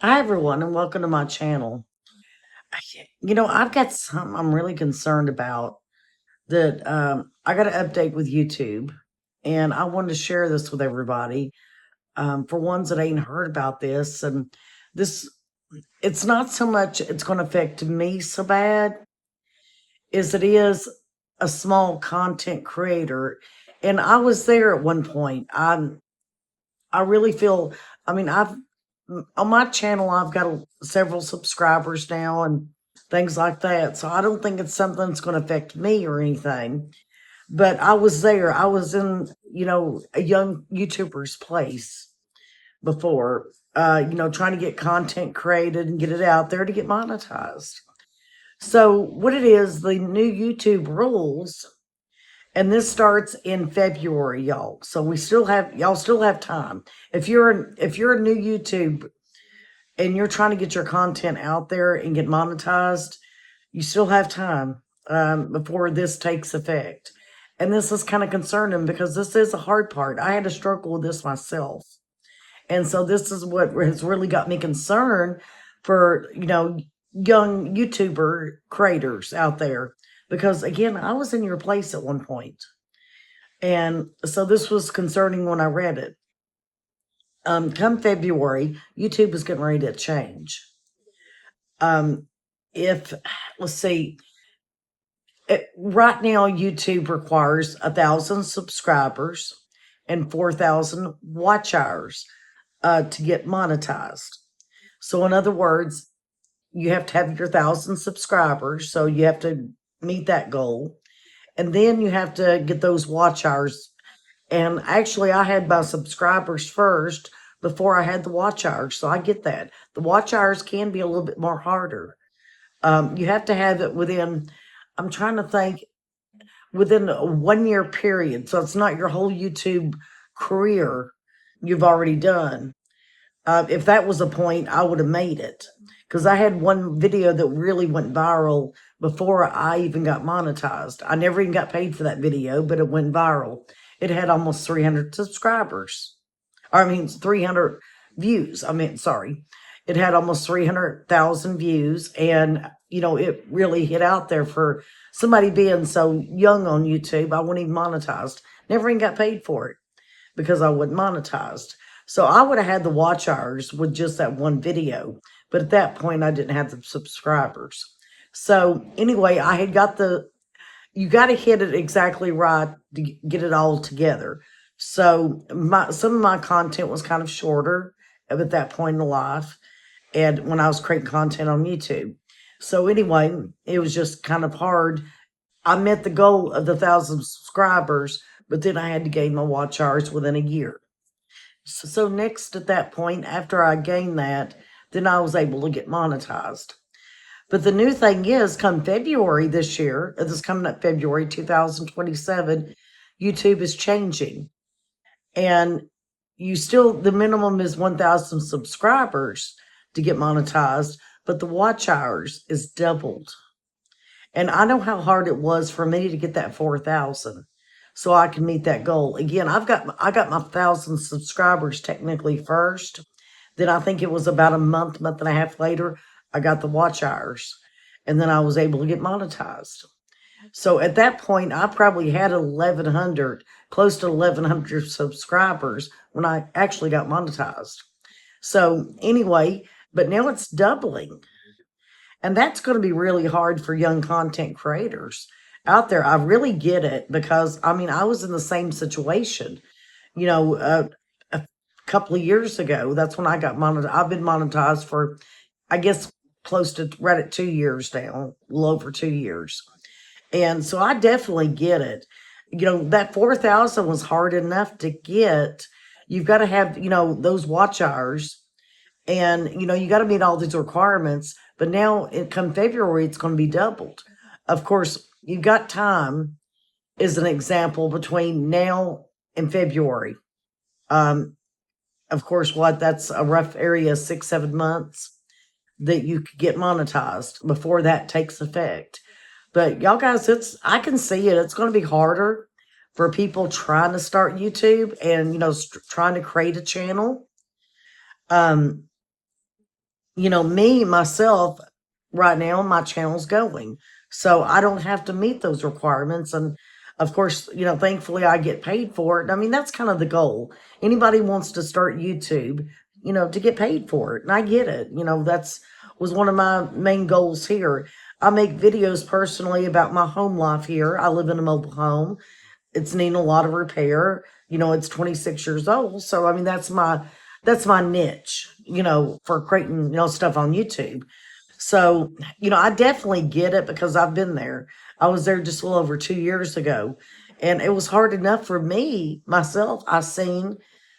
Hi, everyone, and welcome to my channel. I've got something I'm really concerned about that I got an update with YouTube, and I wanted to share this with everybody. For ones that ain't heard about this, and this, it's not so much it's going to affect me so bad as it is a small content creator. And I was there at one point. I really feel, I've on my channel, I've got several subscribers now and things like that. So I don't think it's something that's going to affect me or anything. But I was there. I was in, a young YouTuber's place before, trying to get content created and get it out there to get monetized. So what it is, the new YouTube rules, and this starts in February, y'all. So y'all still have time. If you're a new YouTube and you're trying to get your content out there and get monetized, you still have time before this takes effect. And this is kind of concerning because this is a hard part. I had to struggle with this myself. And so this is what has really got me concerned for, young YouTuber creators out there. Because again, I was in your place at one point. And so this was concerning when I read it. Come February, YouTube is getting ready to change. Um, if let's see, right now YouTube requires 1,000 subscribers and 4,000 watch hours to get monetized. So in other words, you have to have your 1,000 subscribers, so you have to meet that goal, and then you have to get those watch hours. And actually, I had my subscribers first before I had the watch hours, so I get that. The watch hours can be a little bit more harder. You have to have it within, I'm trying to think, within a 1 year period. So it's not your whole YouTube career you've already done. If that was a point, I would have made it. Because I had one video that really went viral before I even got monetized. I never even got paid for that video, but it went viral. It had almost 300 subscribers. 300 views. Sorry. It had almost 300,000 views. And, it really hit out there for somebody being so young on YouTube. I wasn't even monetized. Never even got paid for it because I wasn't monetized. So I would have had the watch hours with just that one video. But at that point, I didn't have the subscribers. So anyway, I had got you got to hit it exactly right to get it all together. So some of my content was kind of shorter at that point in life, and when I was creating content on YouTube. So anyway, it was just kind of hard. I met the goal of the 1,000 subscribers, but then I had to gain my watch hours within a year. So next at that point, after I gained that, then I was able to get monetized. But the new thing is, come February this year, this is coming up February 2027, YouTube is changing. And the minimum is 1,000 subscribers to get monetized, but the watch hours is doubled. And I know how hard it was for me to get that 4,000 so I can meet that goal. Again, I got my 1,000 subscribers technically first. Then I think it was about a month and a half later, I got the watch hours. And then I was able to get monetized. So at that point, I probably had 1,100, close to 1,100 subscribers when I actually got monetized. So anyway, but now it's doubling. And that's going to be really hard for young content creators out there. I really get it because I was in the same situation, you know, a couple of years ago. That's when I got monetized. I've been monetized for, I guess, close to right at 2 years now, a little over 2 years. And so I definitely get it. That 4,000 was hard enough to get. You've got to have, those watch hours, and you got to meet all these requirements. But now come February, it's going to be doubled. Of course, you've got time as an example between now and February. um of course, that's a rough area, 6 7 months that you could get monetized before that takes effect. But y'all guys, I can see it. It's going to be harder for people trying to start YouTube and trying to create a channel. um me myself right now, my channel's going. So I don't have to meet those requirements. And of course, thankfully I get paid for it. I mean, that's kind of the goal. Anybody wants to start YouTube, to get paid for it. And I get it. That's was one of my main goals here. I make videos personally about my home life here. I live in a mobile home. It's needing a lot of repair. It's 26 years old. So I mean that's my niche, for creating, stuff on YouTube. So, I definitely get it because I've been there. I was there just a little over 2 years ago. And it was hard enough for me, myself, I seen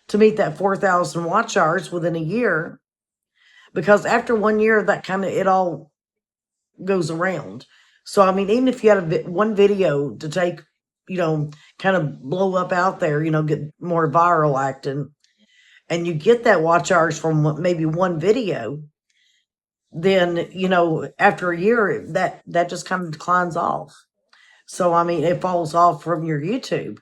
to meet that 4,000 watch hours within a year. Because after 1 year, that kind of, it all goes around. So, I mean, even if you had one video to take, kind of blow up out there, get more viral acting, and you get that watch hours from maybe one video, then after a year that just kind of declines off. So I mean, it falls off from your YouTube.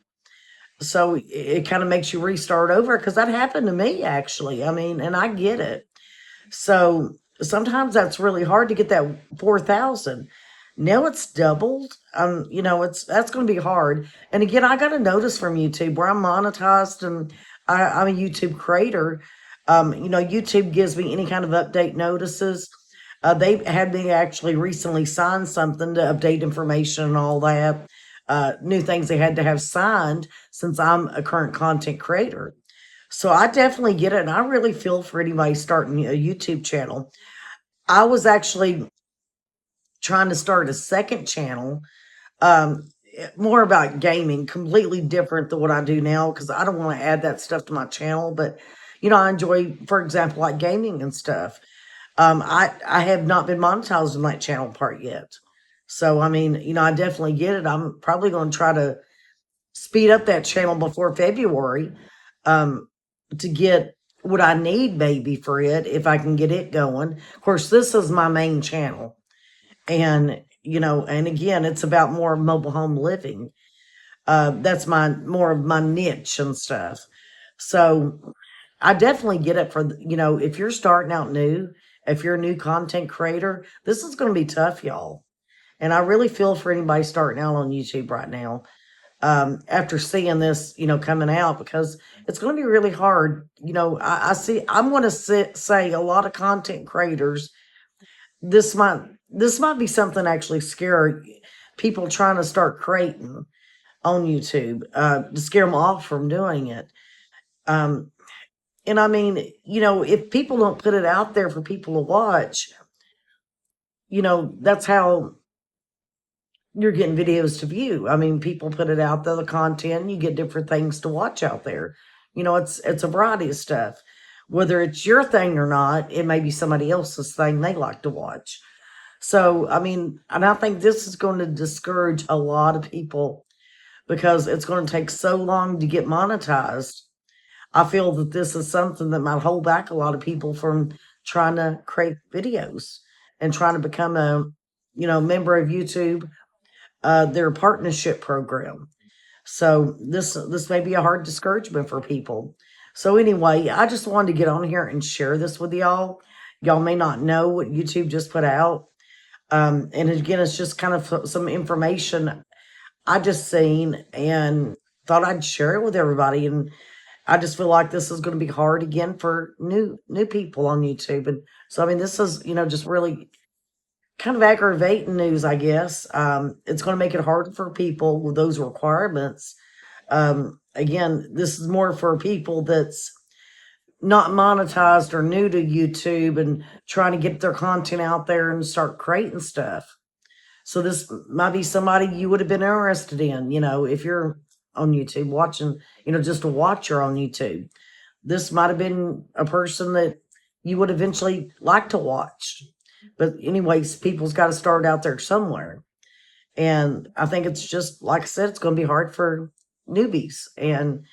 So it kind of makes you restart over, because that happened to me actually. I mean, and I get it. So sometimes that's really hard to get that 4,000. Now it's doubled. That's going to be hard. And again, I got a notice from YouTube where I'm monetized, and I'm a YouTube creator. YouTube gives me any kind of update notices. They had me actually recently sign something to update information and all that. New things they had to have signed since I'm a current content creator. So I definitely get it, and I really feel for anybody starting a YouTube channel. I was actually trying to start a second channel, more about gaming, completely different than what I do now, because I don't want to add that stuff to my channel. But I enjoy, for example, like gaming and stuff. I have not been monetized on that channel part yet. So I mean, I definitely get it. I'm probably going to try to speed up that channel before February, um, to get what I need maybe for it, if I can get it going. Of course, this is my main channel, and and again, it's about more mobile home living. That's my more of my niche and stuff. So I definitely get it for, if you're starting out new, if you're a new content creator, this is going to be tough, y'all. And I really feel for anybody starting out on YouTube right now, after seeing this, coming out, because it's going to be really hard. I see, I'm going to say a lot of content creators, this might, this might be something actually scare people trying to start creating on YouTube, to scare them off from doing it. Um, and I mean, if people don't put it out there for people to watch, that's how you're getting videos to view. I mean, people put it out there, the content, you get different things to watch out there. It's a variety of stuff. Whether it's your thing or not, it may be somebody else's thing they like to watch. So, I mean, and I think this is going to discourage a lot of people, because it's going to take so long to get monetized. I feel that this is something that might hold back a lot of people from trying to create videos and trying to become a, member of YouTube, their partnership program. So this may be a hard discouragement for people. So anyway, I just wanted to get on here and share this with y'all. Y'all may not know what YouTube just put out. And again, it's just kind of some information I just seen and thought I'd share it with everybody. And I just feel like this is going to be hard again for new people on YouTube. And so I mean, this is, just really kind of aggravating news, I guess. It's going to make it harder for people with those requirements. Again, this is more for people that's not monetized or new to YouTube and trying to get their content out there and start creating stuff. So this might be somebody you would have been interested in, if you're on YouTube watching, just a watcher on YouTube. This might have been a person that you would eventually like to watch. But anyways, people's got to start out there somewhere. And I think it's just, like I said, it's going to be hard for newbies and,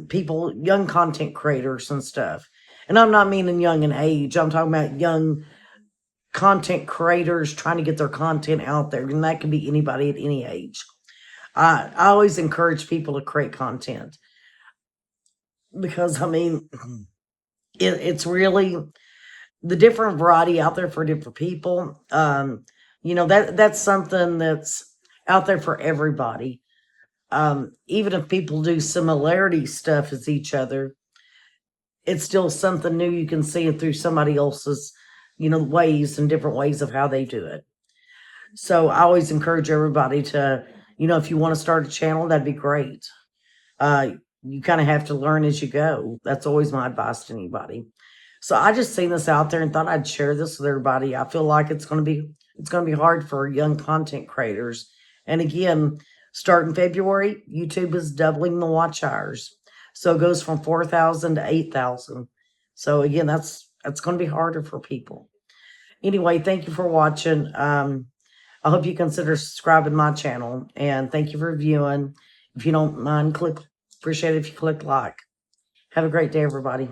people, young content creators and stuff. And I'm not meaning young in age. I'm talking about young content creators trying to get their content out there. And that can be anybody at any age. I always encourage people to create content, because I mean, it's really, the different variety out there for different people. That's something that's out there for everybody. Even if people do similarity stuff as each other, it's still something new. You can see it through somebody else's, ways and different ways of how they do it. So I always encourage everybody to, if you want to start a channel, that'd be great. You kind of have to learn as you go. That's always my advice to anybody. So I just seen this out there and thought I'd share this with everybody. I feel like it's going to be hard for young content creators. And again, starting February, YouTube is doubling the watch hours. So it goes from 4,000 to 8,000. So again, that's going to be harder for people. Anyway, thank you for watching. I hope you consider subscribing to my channel, and thank you for viewing. If you don't mind, appreciate it if you click like. Have a great day, everybody.